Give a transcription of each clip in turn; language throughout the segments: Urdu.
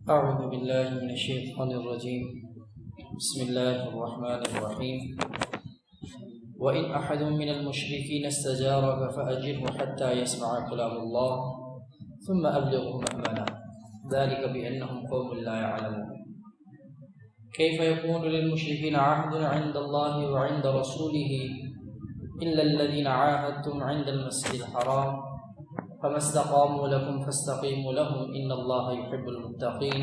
أعوذ بالله من الشيطان الرجيم. بسم الله الرحمن الرحيم. وإن أحد من المشركين استجارك فأجره حتى يسمع كلام الله ثم أبلغه مأمنا ذلك بأنهم قوم لا يعلمون. كيف يكون للمشركين عهد عند الله وعند رسوله إلا الذين عاهدتم عند المسجد الحرام فما استقاموا لكم فاستقيموا لهم إن الله يحب المتقين.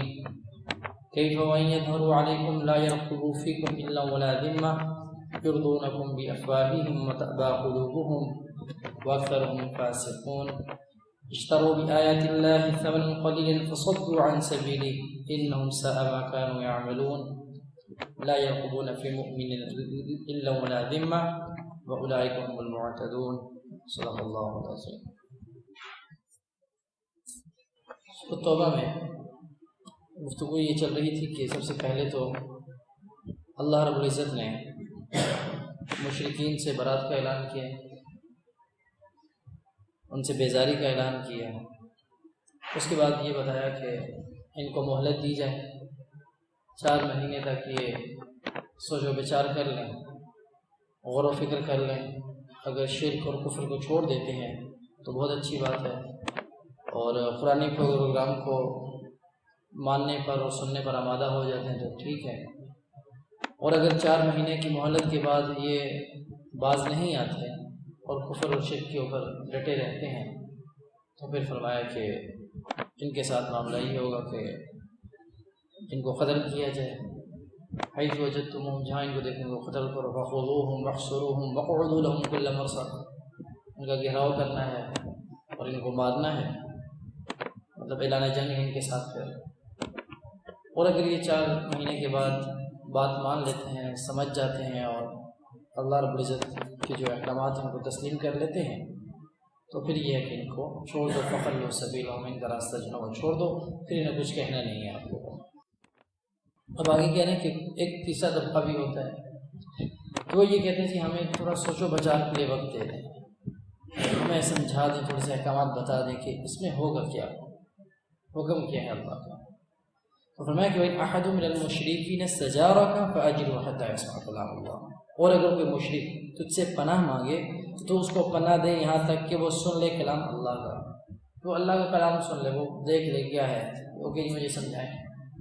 كيف وإن يظهروا عليكم لا يرقبوا فيكم إلا ولا ذمة يرضونكم بأفواههم وتأبى قلوبهم وأكثرهم فاسقون. اشتروا بآيات الله ثمنا قليلا فصدوا عن سبيله إنهم ساء ما كانوا يعملون. لا يرقبون في مؤمن إلا ولا ذمة وأولئك هم المعتدون. صدق الله العظيم. توبہ میں گفتگو یہ چل رہی تھی کہ سب سے پہلے تو اللہ رب العزت نے مشرکین سے برات کا اعلان کیا، ان سے بیزاری کا اعلان کیا، اس کے بعد یہ بتایا کہ ان کو مہلت دی جائے، 4 مہینے تک یہ سوچ و بچار کر لیں، غور و فکر کر لیں. اگر شرک اور کفر کو چھوڑ دیتے ہیں تو بہت اچھی بات ہے، اور قرآن پروگرام کو ماننے پر اور سننے پر آمادہ ہو جاتے ہیں تو ٹھیک ہے. اور اگر 4 مہینے کی مہلت کے بعد یہ باز نہیں آتے اور کفر اور شرک کے اوپر ڈٹے رہتے ہیں تو پھر فرمایا کہ ان کے ساتھ معاملہ یہ ہوگا کہ ان کو قتل کیا جائے. حیث وجدتموہم، جہاں ان کو دیکھیں گے قتل کرو. فخذوہم واحصروہم واقعدوا لہم کل مرصد، ان کا گھیراؤ کرنا ہے اور ان کو مارنا ہے، مطلب اعلان جنگ ہے ان کے ساتھ. پھر اور اگر یہ 4 مہینے کے بعد بات مان لیتے ہیں، سمجھ جاتے ہیں اور اللہ رب العزت کے جو احکامات ہیں ان کو تسلیم کر لیتے ہیں تو پھر یہ ہے کہ ان کو چھوڑ دو. فخلوا سبیلہم، ان کا راستہ جو ہے وہ چھوڑ دو، پھر انہیں کچھ کہنا نہیں ہے آپ کو. اب آگے کہنے کہ ایک تیسرا طبقہ بھی ہوتا ہے تو وہ یہ کہتے ہیں کہ ہمیں تھوڑا سوچ و بچار کے لیے وقت دے دیں، ہمیں سمجھا دیں، تھوڑے سے احکامات بتا دیں کہ اس میں ہوگا کیا، حکم کیا ہے اللہ کا. تو فرمایا کہ وَإِنْ أَحَدٌ مِّنَ الْمُشْرِكِينَ اسْتَجَارَكَ فَأَجِرْهُ حَتَّىٰ يَسْمَعَ كَلَامَ اللَّهِ. اور اگر کوئی مشرک تجھ سے پناہ مانگے تو اس کو پناہ دے یہاں تک کہ وہ سن لے کلام اللہ کا. تو اللہ کا کلام سن لے، وہ دیکھ لے کیا ہے، وہ کہ مجھے سمجھائیں،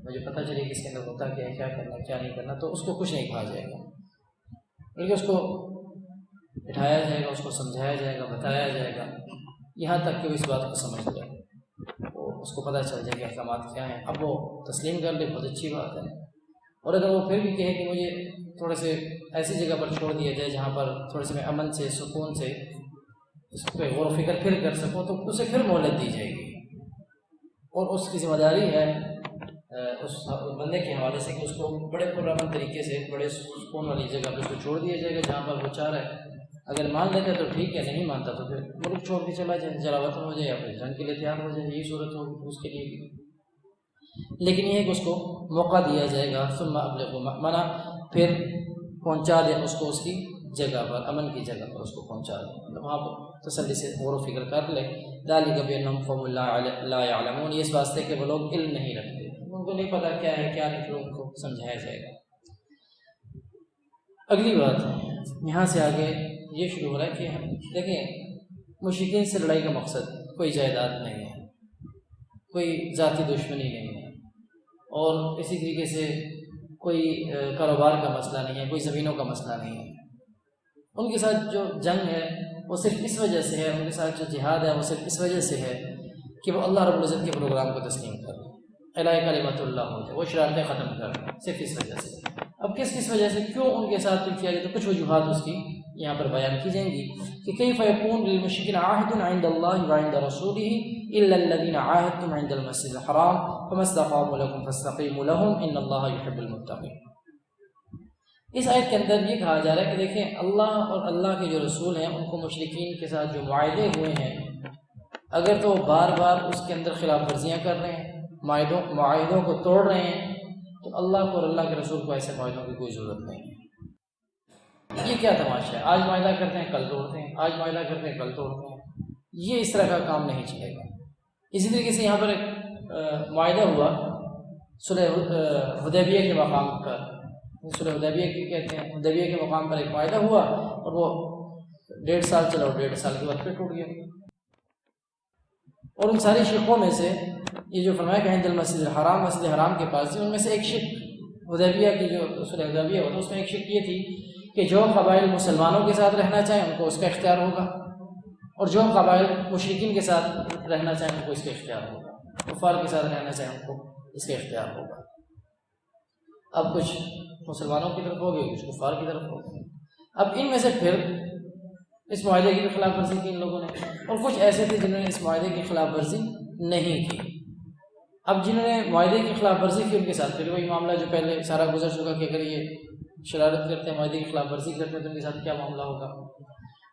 مجھے پتہ چلے کہ اس کے اندر ہوتا کیا ہے، کیا کرنا کیا نہیں کرنا، تو اس کو کچھ نہیں کہا جائے گا، بلکہ اس کو بٹھایا جائے گا، اس کو سمجھایا جائے گا، بتایا جائے گا یہاں تک کہ وہ اس بات کو سمجھ لے، اس کو پتہ چل جائے کہ احکامات کیا ہیں. اب وہ تسلیم کر لے، بہت اچھی بات ہے. اور اگر وہ پھر بھی کہے کہ مجھے تھوڑے سے ایسی جگہ پر چھوڑ دیا جائے جہاں پر تھوڑے سے میں امن سے سکون سے اس پہ غور و فکر پھر کر سکوں تو اسے پھر مہلت دی جائے گی. اور اس کی ذمہ داری ہے اس بندے کے حوالے سے کہ اس کو بڑے پرامن طریقے سے بڑے سکون والی جگہ پہ اس کو چھوڑ دیا جائے گا جہاں پر وہ چاہ رہا ہے. اگر مان لیتا ہے تو ٹھیک ہے، نہیں مانتا تو پھر ملک چھوڑ کے چلا جائے، جلا وطن ہو جائے یا پھر جنگ کے لیے تیار ہو جائے. یہی صورت ہوگی اس کے لیے بھی. لیکن یہ ہے کہ اس کو موقع دیا جائے گا. ثم ابلغوا مأمنا، پھر پہنچا دے اس کو اس کی جگہ پر، امن کی جگہ پر اس کو پہنچا دے، مطلب وہاں پر تسلی سے غور و فکر کر لے. ذلک بأنہم قوم لا يعلمون، یہ اس واسطے کہ وہ لوگ علم نہیں رکھتے، ان کو نہیں پتہ کیا ہے کیا نہیں، پھر ان کو سمجھایا جائے گا. اگلی بات یہاں سے آگے یہ شروع ہو رہا ہے کہ دیکھیں مشرکین سے لڑائی کا مقصد کوئی جائیداد نہیں ہے، کوئی ذاتی دشمنی نہیں ہے، اور اسی طریقے سے کوئی کاروبار کا مسئلہ نہیں ہے، کوئی زمینوں کا مسئلہ نہیں ہے. ان کے ساتھ جو جنگ ہے وہ صرف اس وجہ سے ہے، ان کے ساتھ جو جہاد ہے وہ صرف اس وجہ سے ہے کہ وہ اللہ رب العزت کے پروگرام کو تسلیم کر لیں، اعلاء کلمۃ اللہ ہو جائے، وہ شرارتیں ختم کر لیں، صرف اس وجہ سے. اب کس وجہ سے کیوں ان کے ساتھ کیا جائے تو کچھ وجوہات اس کی یہاں پر بیان کی جائیں گی کہ کیف یکون للمشرکین عہد عند اللہ وعند رسولہ الا الذین عاہدتم عند المسجد الحرام فما استقاموا لکم فاستقیموا لهم ان اللہ یحب المتقین. اس آیت کے اندر یہ کہا جا رہا ہے کہ دیکھیں اللہ اور اللہ کے جو رسول ہیں ان کو مشرکین کے ساتھ جو معاہدے ہوئے ہیں اگر تو بار بار اس کے اندر خلاف ورزیاں کر رہے ہیں، معاہدوں کو توڑ رہے ہیں، تو اللہ کو اور اللہ کے رسول کو ایسے معاہدوں کی کوئی ضرورت نہیں ہے. یہ کیا تماشا ہے، آج معاہدہ کرتے ہیں کل توڑتے ہیں، آج معاہدہ کرتے ہیں کل توڑتے ہیں، یہ اس طرح کا کام نہیں چلے گا. اسی طریقے سے یہاں پر ایک معاہدہ ہوا صلح حدیبیہ کے مقام پر، صلح حدیبیہ کی کہتے ہیں، حدیبیہ کے مقام پر ایک معاہدہ ہوا اور وہ 1.5 سال چلا اور 1.5 سال کے بعد پھر ٹوٹ گیا۔ اور ان ساری شقوں میں سے یہ جو فرمایا کہ عند المسجد الحرام، مسجد حرام کے پاس تھی، ان میں سے ایک شق حدیبیہ کی جو صلح حدیبیہ ہوتا ہے اس میں ایک شق یہ تھی کہ جو قبائل مسلمانوں کے ساتھ رہنا چاہیں ان کو اس کا اختیار ہوگا، اور جو قبائل مشرکین کے ساتھ رہنا چاہیں ان کو اس کا اختیار ہوگا، کفار کے ساتھ رہنا چاہیں ان کو اس کا اختیار ہوگا۔ اب کچھ مسلمانوں کی طرف ہو گئے، کچھ کفار کی طرف ہو گئے۔ اب ان میں سے پھر اس معاہدے کی خلاف ورزی کی ان لوگوں نے، اور کچھ ایسے تھے جنہوں نے اس معاہدے کی خلاف ورزی نہیں کی۔ اب جنہوں نے معاہدے کی خلاف ورزی کی ان کے ساتھ پھر وہی معاملہ جو پہلے سارا گزر چکا کہ اگر یہ شرارت کرتے ہیں، معاہدے کی خلاف ورزی کرتے ہیں تو ان کے ساتھ کیا معاملہ ہوگا۔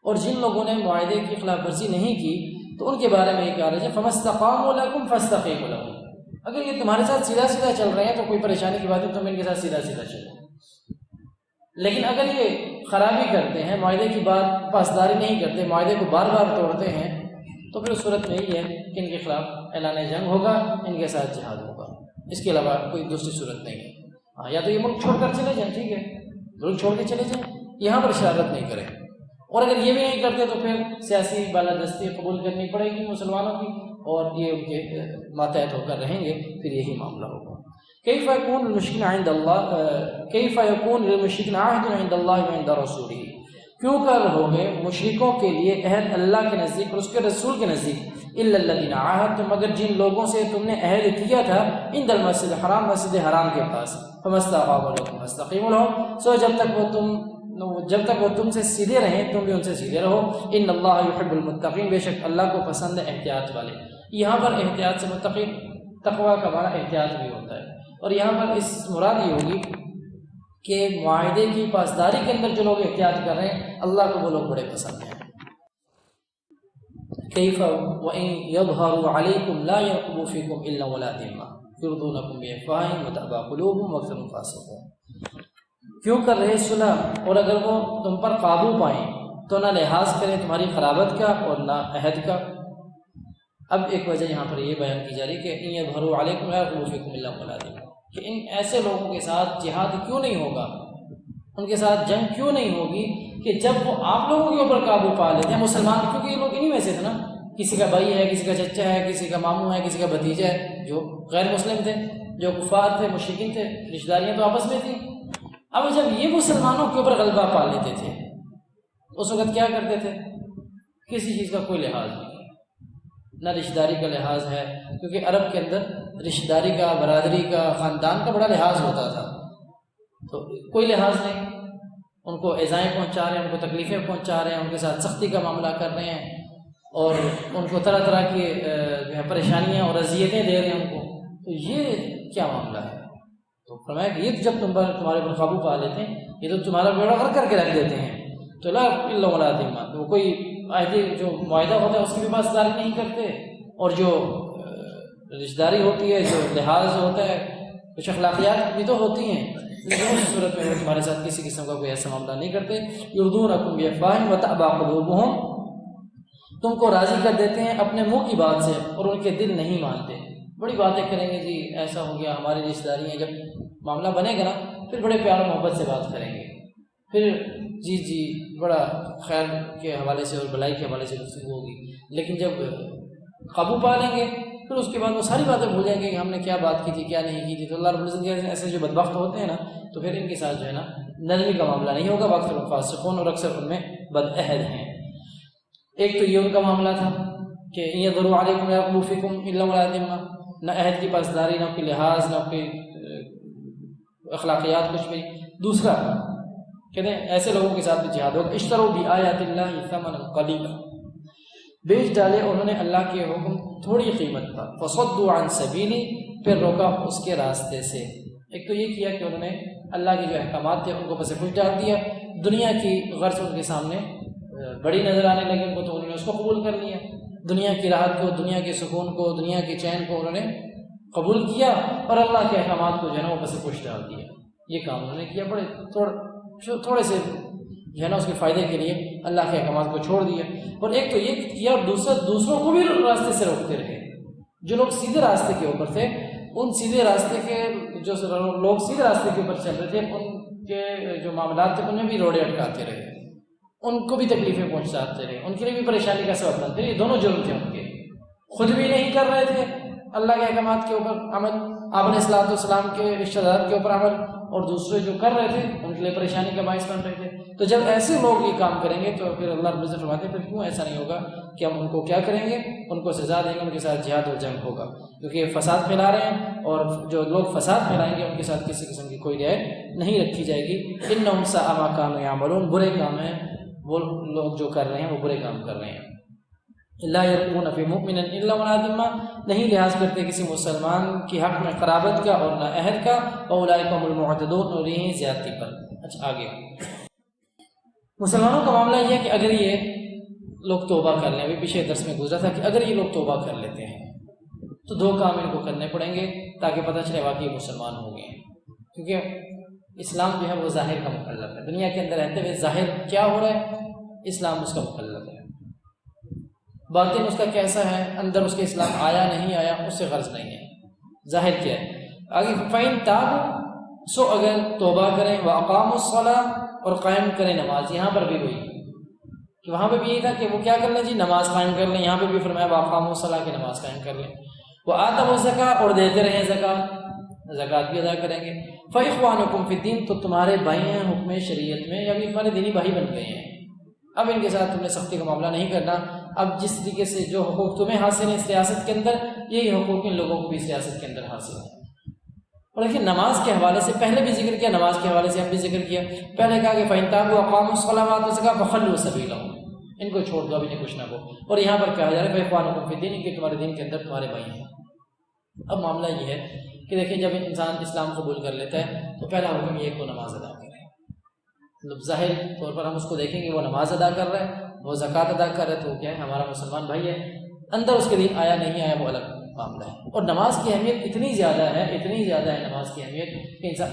اور جن لوگوں نے معاہدے کی خلاف ورزی نہیں کی تو ان کے بارے میں یہ کہا رہا ہے فَمَا اسْتَقَامُوا لَكُمْ فَاسْتَقِيمُوا لَهُمْ، اگر یہ تمہارے ساتھ سیدھا سیدھا چل رہے ہیں تو کوئی پریشانی کی بات ہے، تم ان کے ساتھ سیدھا سیدھا چلو۔ لیکن اگر یہ خرابی کرتے ہیں، معاہدے کی بات پاسداری نہیں کرتے، معاہدے کو بار بار توڑتے ہیں، تو پھر اس صورت میں یہی ہے کہ ان کے خلاف اعلان جنگ ہوگا، ان کے ساتھ جہاد ہوگا، اس کے علاوہ کوئی دوسری صورت نہیں ہے۔ ہاں، یا تو یہ ملک چھوڑ کر چلے جائیں، ٹھیک ہے، ملک چھوڑ کے چلے جائیں، یہاں پر شرارت نہیں کریں، اور اگر یہ بھی نہیں کرتے تو پھر سیاسی بالادستی قبول کرنی پڑے گی مسلمانوں کی، اور یہ ان کے ماتحت ہو کر رہیں گے، پھر یہی معاملہ ہوگا۔ کیف یکون للمشرکین عند اللہ کیف یکون للمشرکین عہد عند اللہ وعند رسولہ، کیوں کر ہوگے مشرکوں کے لیے عہد اللہ کے نزدیک اور اس کے رسول کے نزدیک، الا الذین عاہدتم، مگر جن لوگوں سے تم نے عہد کیا تھا، عند المسجد الحرام، مسجد حرام کے پاس، فما استقاموا لکم فاستقیموا لهم، سو جب تک وہ تم سے سیدھے رہیں تم بھی ان سے سیدھے رہو، ان اللہ یحب المتقین، بے شک اللہ کو پسند ہے احتیاط والے۔ یہاں پر احتیاط سے متقی، تقوی کا معنی احتیاط بھی ہوتا ہے، اور یہاں پر اس مراد یہ ہوگی کہ معاہدے کی پاسداری کے اندر جو لوگ احتیاط کر رہے ہیں اللہ کو وہ لوگ بڑے پسند ہیں۔ کیف وان یظہروا علیکم لا یرقبوا فیکم الا ولا ذمہ یرضونکم بافواہہم وتأبی قلوبہم واکثرهم فاسقون، کیوں کر رہے صلح، اور اگر وہ تم پر قابو پائیں تو نہ لحاظ کریں تمہاری قرابت کا اور نہ عہد کا۔ اب ایک وجہ یہاں پر یہ بیان کی جا رہی کہ ان یظہروا علیکم لا یرقبوا فیکم الا ولا ذمہ، کہ ان ایسے لوگوں کے ساتھ جہاد کیوں نہیں ہوگا، ان کے ساتھ جنگ کیوں نہیں ہوگی کہ جب وہ آپ لوگوں کے اوپر قابو پا لیتے ہیں مسلمان، کیونکہ یہ لوگ انہی میں سے تھے نا، کسی کا بھائی ہے، کسی کا چچا ہے، کسی کا ماموں ہے، کسی کا بھتیجا ہے، جو غیر مسلم تھے، جو کفار تھے، مشرکین تھے، رشتہ داریاں تو آپس میں تھیں۔ اب جب یہ مسلمانوں کے اوپر غلبہ پا لیتے تھے اس وقت کیا کرتے تھے؟ کسی چیز کا کوئی لحاظ نہیں، نہ رشتہ داری کا لحاظ ہے، کیونکہ عرب کے اندر رشتہ داری کا، برادری کا، خاندان کا بڑا لحاظ ہوتا تھا، تو کوئی لحاظ نہیں، ان کو ایذائیں پہنچا رہے ہیں، ان کو تکلیفیں پہنچا رہے ہیں، ان کے ساتھ سختی کا معاملہ کر رہے ہیں، اور ان کو طرح طرح کی جو ہے پریشانیاں اور اذیتیں دے رہے ہیں ان کو، تو یہ کیا معاملہ ہے؟ تو فرمایا کہ یہ جب تمہارے پر قابو پا لیتے ہیں، یہ تو تمہارا بیڑا غرق کر کے رکھ دیتے ہیں، تو لا الا ولا ذمہ، وہ کوئی عہدے جو معاہدہ ہوتا ہے اس کی بھی پاسداری نہیں کرتے، اور جو رشتہ داری ہوتی ہے، جو لحاظ ہوتا ہے، کچھ اخلاقیات بھی تو ہوتی ہیں، لیکن اس صورت میں وہ تمہارے ساتھ کسی قسم کا کوئی ایسا معاملہ نہیں کرتے۔ یرضونکم بافواہہم وتأبی قلوبہم، تم کو راضی کر دیتے ہیں اپنے منہ کی بات سے اور ان کے دل نہیں مانتے، بڑی باتیں کریں گے، جی ایسا ہو گیا، ہماری رشتہ داری ہے، جب معاملہ بنے گا نا پھر بڑے پیار و محبت سے بات کریں گے، پھر جی بڑا خیر کے حوالے سے اور بھلائی کے حوالے سے گفتگو ہوگی، لیکن جب قابو پا لیں گے پھر اس کے بعد وہ ساری باتیں بھول جائیں گے کہ ہم نے کیا بات کی تھی، کیا نہیں کی تھی۔ تو اللہ رب العزت کے ایسے جو بدبخت ہوتے ہیں نا، تو پھر ان کے ساتھ جو ہے نا نرمی کا معاملہ نہیں ہوگا، واکثر فاسقون، اور اکثر ان میں بدعہد ہیں۔ ایک تو یہ ان کا معاملہ تھا کہ ان یظہروا علیکم لا یرقبوا فیکم الا ولا ذمہ، نہ عہد کی پاسداری، نہ کوئی لحاظ، نہ کوئی اخلاقیات، کچھ بھی۔ دوسرا کہتے ہیں ایسے لوگوں کے ساتھ بھی جہاد ہوگا، اشتروا بآیات اللہ ثمنا قلیلا، بیچ ڈالے انہوں نے اللہ کے حکم تھوڑی قیمت پر، فصدوا عن سبیلی، پھر روکا اس کے راستے سے۔ ایک تو یہ کیا کہ انہوں نے اللہ کے جو احکامات تھے ان کو پس پش ڈال دیا، دنیا کی غرض ان کے سامنے بڑی نظر آنے لگی ان کو، تو انہوں نے اس کو قبول کر لیا، دنیا کی راحت کو، دنیا کے سکون کو، دنیا کے چین کو انہوں نے قبول کیا، اور اللہ کے احکامات کو جو ہے نا وہ پس پش ڈال دیا۔ یہ کام انہوں نے کیا، بڑے تھوڑے سے جو ہے نا اس کے فائدے کے لیے اللہ کے احکامات کو چھوڑ دیا۔ اور ایک تو یہ کیا، اور دوسروں کو بھی راستے سے روکتے رہے، جو لوگ سیدھے راستے کے اوپر تھے ان سیدھے راستے کے جو لوگ سیدھے راستے کے اوپر چل رہے تھے ان کے جو معاملات تھے ان میں بھی روڑے اٹکاتے رہے، ان کو بھی تکلیفیں پہنچاتے رہے، ان کے لیے بھی پریشانی کا سبب بنتے رہے۔ یہ دونوں جرم تھے ان کے، خود بھی نہیں کر رہے تھے اللہ کے احکامات کے اوپر عمل، آپ علیہ الصلوۃ والسلام کے رشتہ دار کے اوپر عمل، اور دوسرے جو کر رہے تھے ان کے لیے پریشانی کا باعث بن رہے تھے۔ تو جب ایسے لوگ یہ کام کریں گے تو پھر اللہ رب العزت فرماتے ہیں پھر کیوں ایسا نہیں ہوگا کہ ہم ان کو کیا کریں گے، ان کو سزا دیں گے، ان کے ساتھ جہاد و جنگ ہوگا، کیونکہ یہ فساد پھیلا رہے ہیں، اور جو لوگ فساد پھیلائیں گے ان کے ساتھ کسی قسم کی کوئی رعایت نہیں رکھی جائے گی۔ انہم ساء ما کانوا یعملون، برے کام ہیں وہ لوگ جو کر رہے ہیں، وہ برے کام کر رہے ہیں۔ لا يرقون في مؤمن الا ولا ذمہ، نہیں لحاظ کرتے کسی مسلمان کی حق میں قرابت کا اور نہ عہد کا، اولئک هم المعتدون، اور یہ زیادتی پر۔ اچھا آگے مسلمانوں کا معاملہ یہ ہے کہ اگر یہ لوگ توبہ کر لیں، ابھی پیچھے درس میں گزرا تھا کہ اگر یہ لوگ توبہ کر لیتے ہیں تو دو کام ان کو کرنے پڑیں گے تاکہ پتہ چلے واقعی مسلمان ہو گئے ہیں، کیونکہ اسلام جو ہے وہ ظاہر کا مکلف ہے، دنیا کے اندر رہتے ہوئے ظاہر کیا ہو رہا ہے، اسلام اس کا مکلف ہے، باطن اس کا کیسا ہے، اندر اس کے اسلام آیا نہیں آیا اس سے غرض نہیں ہے، ظاہر کیا ہے۔ آگے فَإِن تَابُوا، سو اگر توبہ کریں، وَأَقَامُوا الصَّلَاةَ، اور قائم کریں نماز، یہاں پر بھی وہی کہ وہاں پہ بھی یہی تھا کہ وہ کیا کر لیں جی، نماز قائم کر لیں، یہاں پہ بھی فرمایا وَأَقَامُوا الصَّلَاةَ کہ نماز قائم کر لیں، وَآتَوُا الزَّكَاةَ، اور دیتے رہیں زکوٰۃ بھی ادا کریں گے، فَإِخْوَانُكُمْ فِي الدِّينِ، تو تمہارے بھائی ہیں حکم شریعت میں، یا بھی تمہارے دینی بھائی بن گئے ہیں، اب ان کے ساتھ تم نے سختی کا معاملہ نہیں کرنا، اب جس طریقے سے جو حقوق تمہیں حاصل ہیں اس ریاست کے اندر، یہی حقوق ان لوگوں کو بھی اس ریاست کے اندر حاصل ہیں۔ اور دیکھیں نماز کے حوالے سے پہلے بھی ذکر کیا، نماز کے حوالے سے اب بھی ذکر کیا، پہلے کہا کہ فَإِن تَابُوا وَأَقَامُوا الصَّلَاةَ وَآتَوُا الزَّكَاةَ فَخَلُّوا سَبِيلَهُمْ، ان کو چھوڑ دو، ابھی نہیں کچھ نہ کو، اور یہاں پر کہا جا رہا ہے فَإِخْوَانُكُمْ فِي الدِّينِ کہ تمہارے دین کے اندر تمہارے بھائی ہیں۔ اب معاملہ یہ ہے کہ دیکھیں جب انسان اسلام قبول کر لیتا ہے تو پہلا حکم یہ ہے کہ وہ نماز ادا کرے، مطلب ظاہر طور پر ہم اس کو دیکھیں گے وہ نماز ادا کر رہا ہے، وہ زکوٰۃ ادا کر رہا ہے، تو وہ کیا ہے ہمارا مسلمان بھائی ہے، اندر اس کے دین آیا نہیں آیا وہ الگ معاملہ ہے۔ اور نماز کی اہمیت اتنی زیادہ ہے نماز کی اہمیت کہ انسان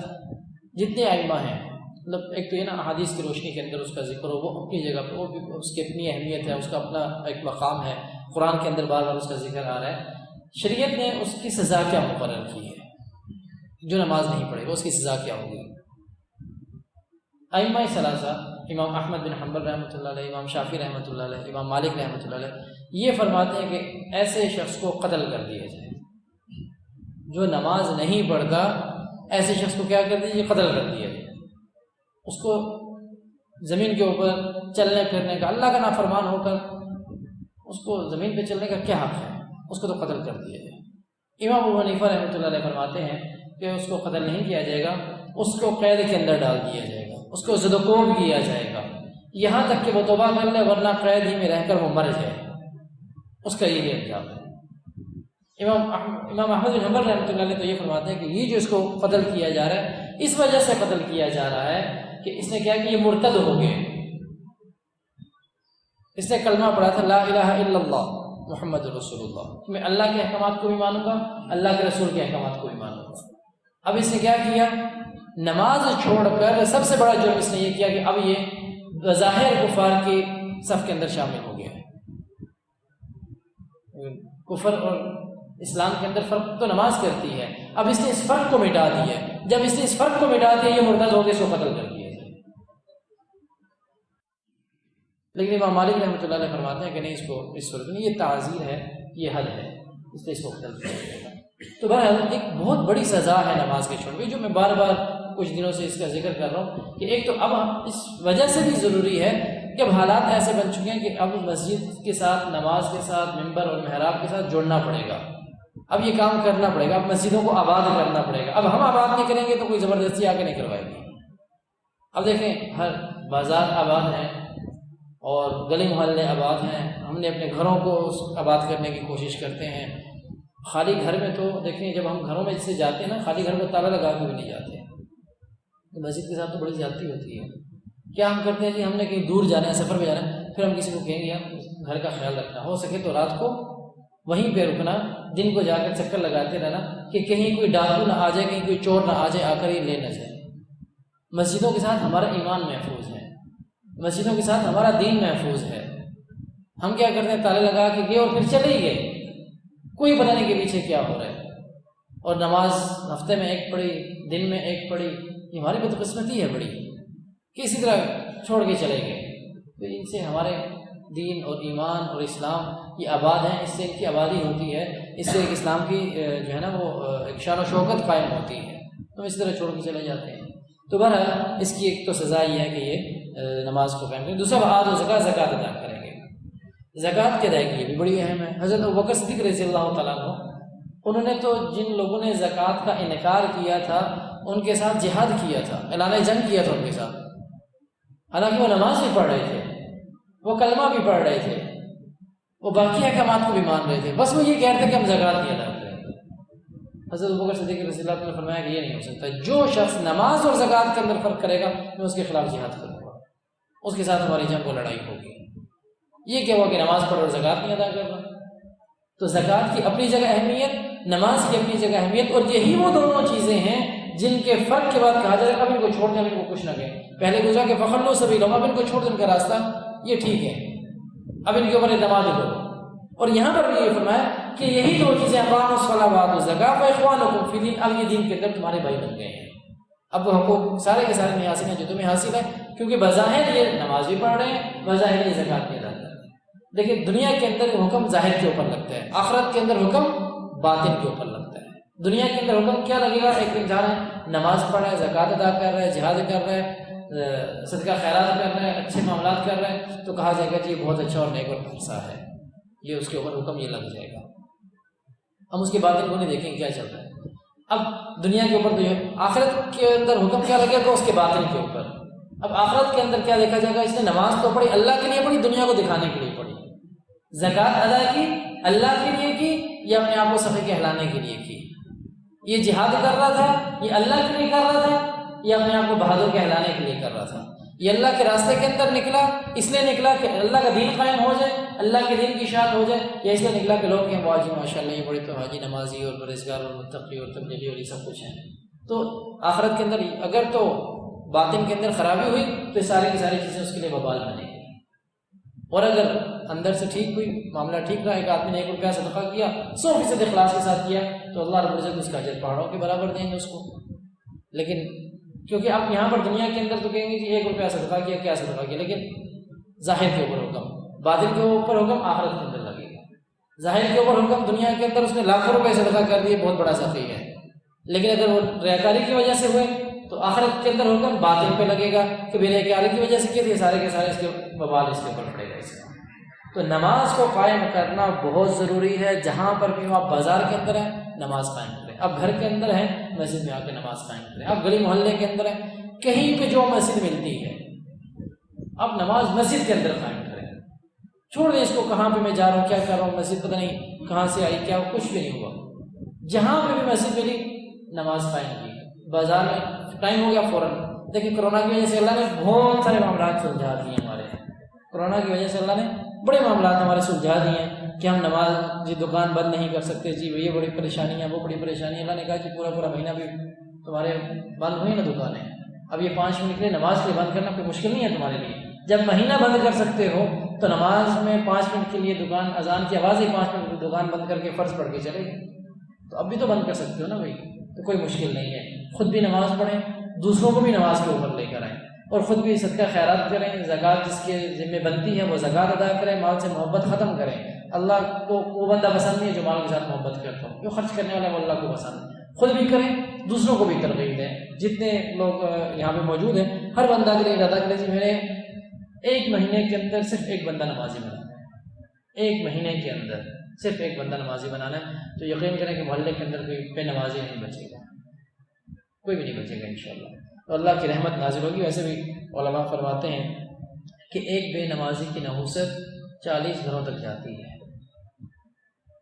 جتنے ائمہ ہیں، مطلب ایک تو یہ نا احادیث کی روشنی کے اندر اس کا ذکر ہو، وہ اپنی جگہ پہ، وہ بھی اس کی اپنی اہمیت ہے، اس کا اپنا ایک مقام ہے، قرآن کے اندر بار بار اس کا ذکر آ رہا ہے، شریعت نے اس کی سزا کیا مقرر کی ہے، جو نماز نہیں پڑھے گا اس کی سزا کیا ہوگی۔ ائمہ ثلاثہ، امام احمد بن حنبل رحمۃ اللہ علیہ، امام شافعی رحمۃ اللہ علیہ، امام مالک رحمۃ اللہ علیہ، یہ فرماتے ہیں کہ ایسے شخص کو قتل کر دیا جائے، جو نماز نہیں پڑھتا ایسے شخص کو کیا کر دیجیے، قتل کر دیا جائے، اس کو زمین کے اوپر چلنے پھرنے کا، اللہ کا نافرمان ہو کر اس کو زمین پہ چلنے کا کیا حق ہے، اس کو تو قتل کر دیا جائے۔ امام ابو حنیفہ رحمۃ اللہ علیہ فرماتے ہیں کہ اس کو قتل نہیں کیا جائے گا، اس کو قید کے اندر ڈال دیا جائے گا، اس کو زد و کوب کیا جائے گا، یہاں تک کہ وہ توبہ کر لے، ورنہ قید ہی میں رہ کر وہ مر جائے، اس کا یہی انجام ہے۔ امام احمد بن حنبل رحمۃ اللہ علیہ تو یہ فرماتے ہیں کہ یہ جو اس کو قتل کیا جا رہا ہے، اس وجہ سے قتل کیا جا رہا ہے کہ اس نے کیا کہ یہ مرتد ہو گئے، اس نے کلمہ پڑھا تھا لا الہ الا اللہ محمد رسول اللہ، میں اللہ کے احکامات کو بھی مانوں گا، اللہ کے رسول کے احکامات کو بھی مانوں گا۔ اب اس نے کیا کیا، نماز چھوڑ کر سب سے بڑا جرم اس نے یہ کیا کہ اب یہ بظاہر کفار کی صف کے اندر شامل ہو گیا۔ کفر اور اسلام کے اندر فرق تو نماز کرتی ہے، اب اس نے اس فرق کو مٹا دیا، جب اس نے اس فرق کو مٹا دیا یہ مرتد ہو گئے، اس کو قتل کر دیا جائے۔ لیکن امام مالک رحمۃ اللہ علیہ فرماتے ہیں کہ نہیں، اس کو اس صورت میں یہ تعزیر ہے، یہ حد ہے، اس لیے اس کو قتل کیا جائے گا۔ تو بہرحال ایک بہت بڑی سزا ہے نماز کے چھوڑنے، جو میں بار بار کچھ دنوں سے اس کا ذکر کر رہا ہوں کہ ایک تو اب اس وجہ سے بھی ضروری ہے کہ اب حالات ایسے بن چکے ہیں کہ اب مسجد کے ساتھ، نماز کے ساتھ، ممبر اور محراب کے ساتھ جڑنا پڑے گا، اب یہ کام کرنا پڑے گا، اب مسجدوں کو آباد کرنا پڑے گا، اب ہم آباد نہیں کریں گے تو کوئی زبردستی آ کے نہیں کروائے گی۔ اب دیکھیں ہر بازار آباد ہیں اور گلی محلے آباد ہیں، ہم نے اپنے گھروں کو آباد کرنے کی کوشش کرتے ہیں، خالی گھر میں تو دیکھیں جب ہم گھروں میں سے جاتے ہیں نا، خالی گھر کو تالا لگا کے بھی نہیں جاتے ہیں، مسجد کے ساتھ تو بڑی زیادتی ہوتی ہے۔ کیا ہم کرتے ہیں جی، ہم نے کہیں دور جانا ہے، سفر پہ جانا ہے، پھر ہم کسی کو کہیں گے ہم گھر کا خیال رکھنا، ہو سکے تو رات کو وہیں پہ رکنا، دن کو جا کر چکر لگاتے رہنا کہ کہیں کوئی ڈاکو نہ آ جائے، کہیں کوئی چور نہ آ جائے آ کر یہ لے نہ جائے۔ مسجدوں کے ساتھ ہمارا ایمان محفوظ ہے، مسجدوں کے ساتھ ہمارا دین محفوظ ہے۔ ہم کیا کرتے ہیں، تالے لگا کے گئے اور پھر چلے ہی گئے، کوئی پتہ نہیں کہ پیچھے کیا ہو رہا ہے۔ اور نماز ہفتے میں ایک پڑھی، دن میں ایک پڑھی، یہ ہماری بدقسمتی ہے بڑی کہ اسی طرح چھوڑ کے چلے گئے۔ تو ان سے ہمارے دین اور ایمان اور اسلام یہ آباد ہیں، اس سے ان کی آبادی ہوتی ہے، اس سے اسلام کی جو ہے نا وہ ایک شان و شوکت قائم ہوتی ہے، تو اسی طرح چھوڑ کے چلے جاتے ہیں۔ تو بہرحال اس کی ایک تو سزا یہ ہے کہ یہ نماز کو قائم کریں۔ دوسرا بعد و زکوٰۃ ادا کریں گے۔ زکوٰۃ کی ادائیگی یہ بھی بڑی اہم ہے۔ حضرت ابوبکر صدیق رضی اللہ تعالیٰ عنہ، انہوں نے تو جن لوگوں نے زکوٰۃ کا انکار کیا تھا ان کے ساتھ جہاد کیا تھا، اعلان جنگ کیا تھا ان کے ساتھ، حالانکہ وہ نماز بھی پڑھ رہے تھے، وہ کلمہ بھی پڑھ رہے تھے، وہ باقی احکامات کو بھی مان رہے تھے، بس وہ یہ کہتے کہ ہم زکوٰۃ نہیں ادا کریں گے۔ حضرت ابوبکر صدیق رضی اللہ عنہ نے فرمایا کہ یہ نہیں ہو سکتا، جو شخص نماز اور زکوٰۃ کے اندر فرق کرے گا میں اس کے خلاف جہاد کروں گا، اس کے ساتھ ہماری جنگ و لڑائی ہوگی۔ یہ کیا ہوا کہ نماز پڑھ اور زکوٰۃ نہیں ادا کر رہا؟ تو زکوٰۃ کی اپنی جگہ اہمیت، نماز کی اپنی جگہ اہمیت، اور یہی وہ دونوں چیزیں ہیں جن کے فرق کے بعد کہا جائے اب ان کو چھوڑ دیں، اب ان کو کچھ نہ کہیں۔ پہلے گزرا کہ فخلوا سبیلہم، اب ان کو چھوڑ دیں کا راستہ، یہ ٹھیک ہے، اب ان کے اوپر اعتماد کرو۔ اور یہاں پر بھی یہ فرمایا کہ یہی دو چیزیں اقاموا الصلاۃ وآتوا الزکاۃ واخوانکم فی الدین، اب یہ دین کے اندر تمہارے بھائی بن گئے ہیں۔ اب وہ حقوق سارے کے سارے نہیں حاصل ہیں جو تمہیں حاصل ہے، کیونکہ بظاہر یہ نماز بھی پڑھ رہے ہیں، بظاہر یہ زکوٰۃ بھی ادا کر رہے ہیں، لیکن دنیا کے اندر حکم ظاہر کے اوپر لگتا ہے، آخرت کے اندر حکم باطن کے اوپر لگتا ہے۔ دنیا کے اندر حکم کیا لگے گا؟ ایک انسان ہے نماز پڑھ رہا ہے، زکوٰۃ ادا کر رہا ہے، جہاد کر رہا ہے، صدقہ خیرات کر رہا ہے، اچھے معاملات کر رہا ہے، تو کہا جائے گا کہ یہ بہت اچھا اور نیک اور خالصہ ہے، یہ اس کے اوپر حکم یہ لگ جائے گا۔ ہم اس کے باطن کو نہیں دیکھیں کیا چل رہا ہے۔ اب دنیا کے اوپر تو آخرت کے اندر حکم کیا لگے گا؟ اس کے باطن کے اوپر۔ اب آخرت کے اندر کیا دیکھا جائے گا؟ اس نے نماز تو پڑھی، اللہ کے لیے پڑھی، دنیا کو دکھانے کے لیے پڑھی، زکوٰۃ ادا کی اللہ کے لیے کی یا اپنے آپ کو سفید کہلانے کے لیے کی؟ یہ جہاد کر رہا تھا، یہ اللہ کے لیے کر رہا تھا یا اپنے آپ کو بہادر کہلانے کے لیے کر رہا تھا؟ یہ اللہ کے راستے کے اندر نکلا، اس لیے نکلا کہ اللہ کا دین قائم ہو جائے، اللہ کے دین کی اشاعت ہو جائے، یا اس لیے نکلا کہ لوگ کہیں واجی ماشاء اللہ یہ بڑے تو حاجی نمازی اور پرہیزگار اور متقی اور تبلیغی اور یہ سب کچھ ہیں۔ تو آخرت کے اندر اگر تو باطن کے اندر خرابی ہوئی تو یہ ساری کی ساری چیزیں اس کے لیے وبال بنے گی، اور اگر اندر سے ٹھیک ہوئی، معاملہ ٹھیک رہا، ایک آدمی نے 1 روپیہ صدقہ کیا 100% اخلاص کے ساتھ کیا تو اللہ رب العزت اس کا اجر پہاڑوں کے برابر دیں گے اس کو۔ لیکن کیونکہ آپ یہاں پر دنیا کے اندر تو کہیں گے کہ 1 روپیہ صدقہ کیا، کیا صدقہ کیا، لیکن ظاہر کے اوپر حکم، باطن کے اوپر حکم آخرت کے اندر لگے گا۔ ظاہر کے اوپر حکم، دنیا کے اندر اس نے لاکھوں روپے صدقہ کر دیے، بہت بڑا سخی ہے، لیکن اگر وہ ریاکاری کی وجہ سے ہوئے تو آخرت کے اندر حکم باطن پہ لگے گا کہ بے ریاکاری کی وجہ سے کیے تھے، سارے کے سارے اس کے وبال اس کے اوپر پڑے گا۔ اس کا تو نماز کو قائم کرنا بہت ضروری ہے، جہاں پر بھی آپ بازار کے اندر ہیں نماز قائم کریں، اب گھر کے اندر ہیں مسجد میں آ کے نماز قائم کریں، اب گلی محلے کے اندر ہیں، کہیں پہ جو مسجد ملتی ہے اب نماز مسجد کے اندر قائم کریں، چھوڑ دیں اس کو کہاں پہ میں جا رہا ہوں، کیا کر رہا ہوں، مسجد پتہ نہیں کہاں سے آئی، کیا کچھ بھی نہیں ہوا، جہاں پہ بھی مسجد ملی نماز قائم کی۔ بازار میں ٹائم ہو گیا فوراً، دیکھیں کرونا کی وجہ سے اللہ نے بہت سارے معاملات سلجھا دیے ہمارے، کرونا کی وجہ سے اللہ نے بڑے معاملات ہمارے سلجھا دیے ہیں کہ ہم نماز جی دکان بند نہیں کر سکتے، جی یہ بڑی پریشانی ہے، وہ بڑی پریشانی ہے۔ اللہ نے کہا کہ پورا مہینہ بھی تمہارے بند ہوئی نا دکانیں، اب یہ 5 منٹ کے لیے نماز کے لیے بند کرنا کوئی مشکل نہیں ہے تمہارے لیے، جب مہینہ بند کر سکتے ہو تو نماز میں 5 منٹ کے لیے دکان، اذان کی آواز ہی 5 منٹ دکان بند کر کے فرض پڑھ کے چلے گئے، تو اب بھی تو بند کر سکتے ہو نا بھائی، تو کوئی مشکل نہیں ہے۔ خود بھی نماز پڑھیں، دوسروں کو بھی نماز کے اوپر لے کر آئیں، اور خود بھی صدقہ خیرات کریں، زکوٰۃ جس کے ذمہ بنتی ہے وہ زکوٰۃ ادا کریں، مال سے محبت ختم کریں۔ اللہ کو وہ بندہ پسند نہیں ہے جو مال کے ساتھ محبت کرتا ہو، جو خرچ کرنے والا ہے وہ اللہ کو پسند ہے۔ خود بھی کریں، دوسروں کو بھی ترغیب دیں۔ جتنے لوگ یہاں پہ موجود ہیں ہر بندہ کے لیے ارادہ کریں جی میرے 1 مہینے کے اندر صرف 1 بندہ نمازی بنانا ہے، 1 مہینے کے اندر صرف 1 بندہ نمازی بنانا ہے، تو یقین کریں کہ محلے کے اندر کوئی بے نمازی نہیں بچے گا، کوئی بھی نہیں بچے گا انشاءاللہ، تو اللہ کی رحمت نازل ہوگی۔ ویسے بھی علماء فرماتے ہیں کہ ایک بے نمازی کی نحوست 40 گھروں تک جاتی ہے۔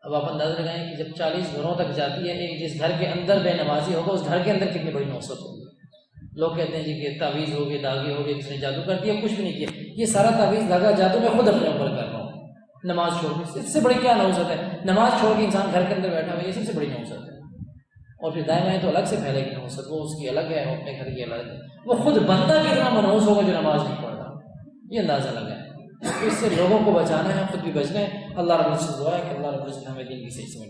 اب آپ اندازہ لگائیں کہ جب 40 گھروں تک جاتی ہے، ایک جس گھر کے اندر بے نمازی ہوگا اس گھر کے اندر کتنی بڑی نحوست ہوگی۔ لوگ کہتے ہیں جی کہ تعویذ ہو گئے، داغے ہو گئے، کس نے جادو کر دیا، کچھ بھی نہیں کیا، یہ سارا تعویذ داغا جادو میں خود اپنے اوپر کر رہا ہوں نماز چھوڑ کے۔ اس سے بڑی کیا نحوست ہے؟ نماز چھوڑ کے انسان گھر کے اندر بیٹھا ہوا، یہ سب سے بڑی نحوست ہے۔ اور پھر دائیں بائیں تو الگ سے پھیلے گی نحوست، وہ اس کی الگ ہے، وہ اپنے گھر کی الگ ہے، وہ خود بندہ کتنا منحوس ہوگا جو نماز نہیں پڑھ رہا، یہ اندازہ لگا ہے۔ اس سے لوگوں کو بچانا ہے، خود بھی بچنا ہے۔ اللہ رب العزت سے دعا ہے کہ اللہ رب العزت ہمیں دین کی صحیح سمجھ